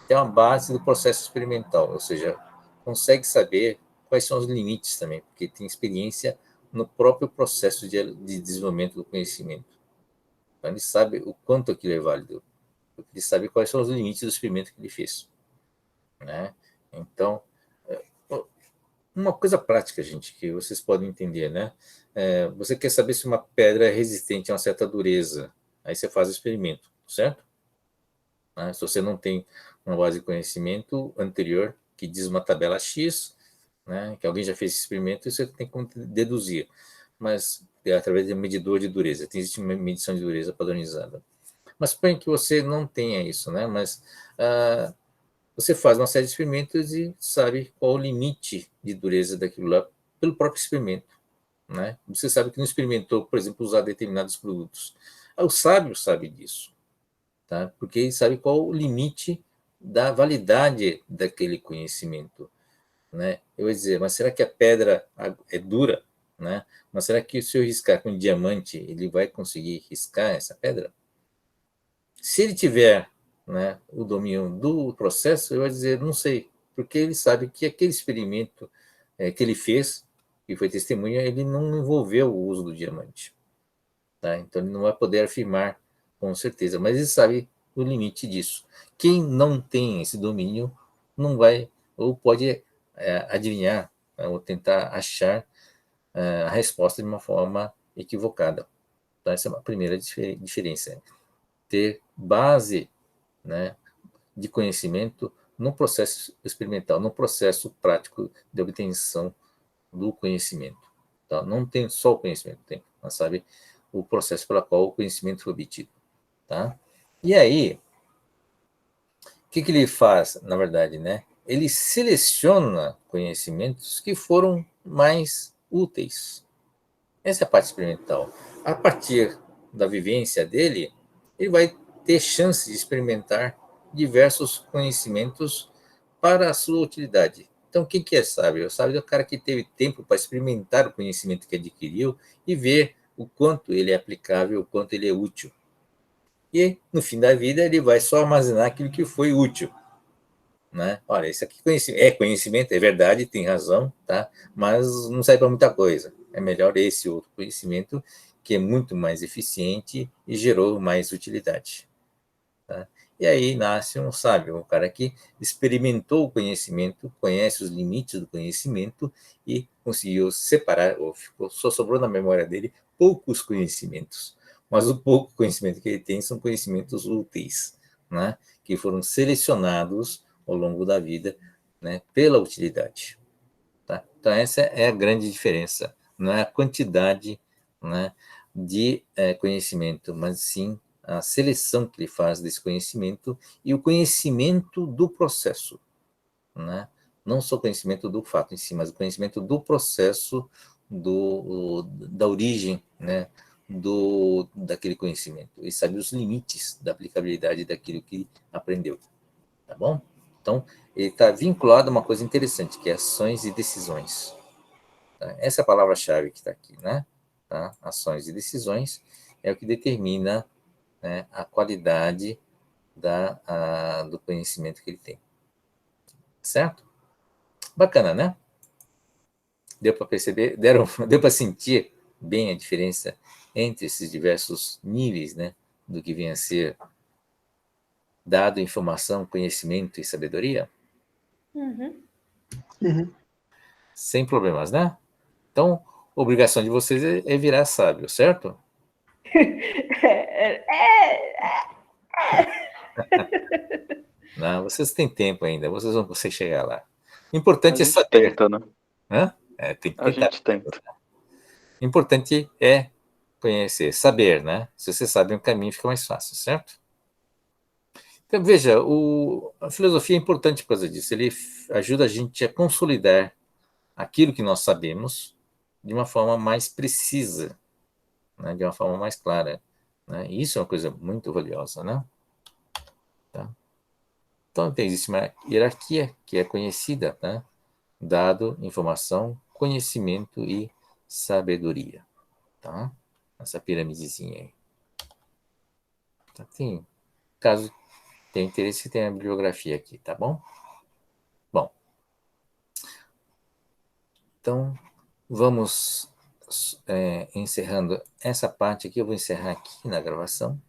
tem uma base do processo experimental, ou seja, consegue saber quais são os limites também, porque tem experiência no próprio processo de desenvolvimento do conhecimento. Então, ele sabe o quanto aquilo é válido, ele sabe quais são os limites do experimento que ele fez, né? Então, uma coisa prática, gente, que vocês podem entender, né? Você quer saber se uma pedra é resistente a uma certa dureza, aí você faz o experimento, certo? Né? Se você não tem uma base de conhecimento anterior que diz uma tabela X, né, que alguém já fez esse experimento, você tem como deduzir, mas através de um medidor de dureza, existe uma medição de dureza padronizada. Mas suponha que você não tenha isso, né? Mas você faz uma série de experimentos e sabe qual o limite de dureza daquilo lá pelo próprio experimento, né? Você sabe que não experimentou, por exemplo, usar determinados produtos. O sábio sabe disso, tá? Porque ele sabe qual o limite da validade daquele conhecimento, né? Eu vou dizer, mas será que a pedra é dura, né? Mas será que se eu riscar com um diamante, ele vai conseguir riscar essa pedra? Se ele tiver, né, o domínio do processo, eu vou dizer, não sei, porque ele sabe que aquele experimento que ele fez, que foi testemunha, ele não envolveu o uso do diamante. Tá? Então, ele não vai poder afirmar com certeza, mas ele sabe o limite disso. Quem não tem esse domínio não vai, ou pode adivinhar, né, ou tentar achar a resposta de uma forma equivocada. Então, essa é uma primeira diferença. Ter base, né, de conhecimento no processo experimental, no processo prático de obtenção do conhecimento. Tá? Não tem só o conhecimento, tem, mas sabe o processo pelo qual o conhecimento foi obtido. Tá? E aí, o que ele faz, na verdade, né? Ele seleciona conhecimentos que foram mais úteis. Essa é a parte experimental. A partir da vivência dele, ele vai ter chance de experimentar diversos conhecimentos para a sua utilidade. Então, quem que é sábio? O sábio é o cara que teve tempo para experimentar o conhecimento que adquiriu e ver o quanto ele é aplicável, o quanto ele é útil. E, no fim da vida, ele vai só armazenar aquilo que foi útil. Né? Olha, isso aqui é conhecimento, é verdade, tem razão, tá? Mas não serve para muita coisa. É melhor esse outro conhecimento, que é muito mais eficiente e gerou mais utilidade. Tá? E aí nasce um sábio, um cara que experimentou o conhecimento, conhece os limites do conhecimento e conseguiu separar, ou só sobrou na memória dele poucos conhecimentos. Mas o pouco conhecimento que ele tem são conhecimentos úteis, né? Que foram selecionados ao longo da vida, né, pela utilidade. Tá? Então, essa é a grande diferença. Não é a quantidade, né, de conhecimento, mas sim a seleção que ele faz desse conhecimento e o conhecimento do processo. Né? Não só o conhecimento do fato em si, mas o conhecimento do processo, da origem, né, daquele conhecimento. E sabe os limites da aplicabilidade daquilo que aprendeu. Tá bom? Então, ele está vinculado a uma coisa interessante, que é ações e decisões. Tá? Essa é a palavra-chave que está aqui, né? Tá? Ações e decisões é o que determina, né, a qualidade do conhecimento que ele tem. Certo? Bacana, né? Deu para perceber, deu para sentir bem a diferença entre esses diversos níveis, né, do que vem a ser dado, informação, conhecimento e sabedoria? Uhum. Sem problemas, né? Então, a obrigação de vocês é virar sábio, certo? Não, vocês têm tempo ainda, vocês vão conseguir chegar lá. O A importante é gente saber. tenta, né? Né? Tem que A tentar. gente tenta. O importante é conhecer, saber, né? Se você sabe um caminho, fica mais fácil, certo? Então, veja, a filosofia é importante por causa disso. Ele ajuda a gente a consolidar aquilo que nós sabemos de uma forma mais precisa, né? De uma forma mais clara. Né? E isso é uma coisa muito valiosa, né? Tá? Então, existe uma hierarquia que é conhecida, né? Dado, informação, conhecimento e sabedoria. Tá? Essa piramidezinha aí. Tá? Caso tenha interesse, tem a bibliografia aqui, tá bom? Bom, então vamos encerrando essa parte aqui. Eu vou encerrar aqui na gravação.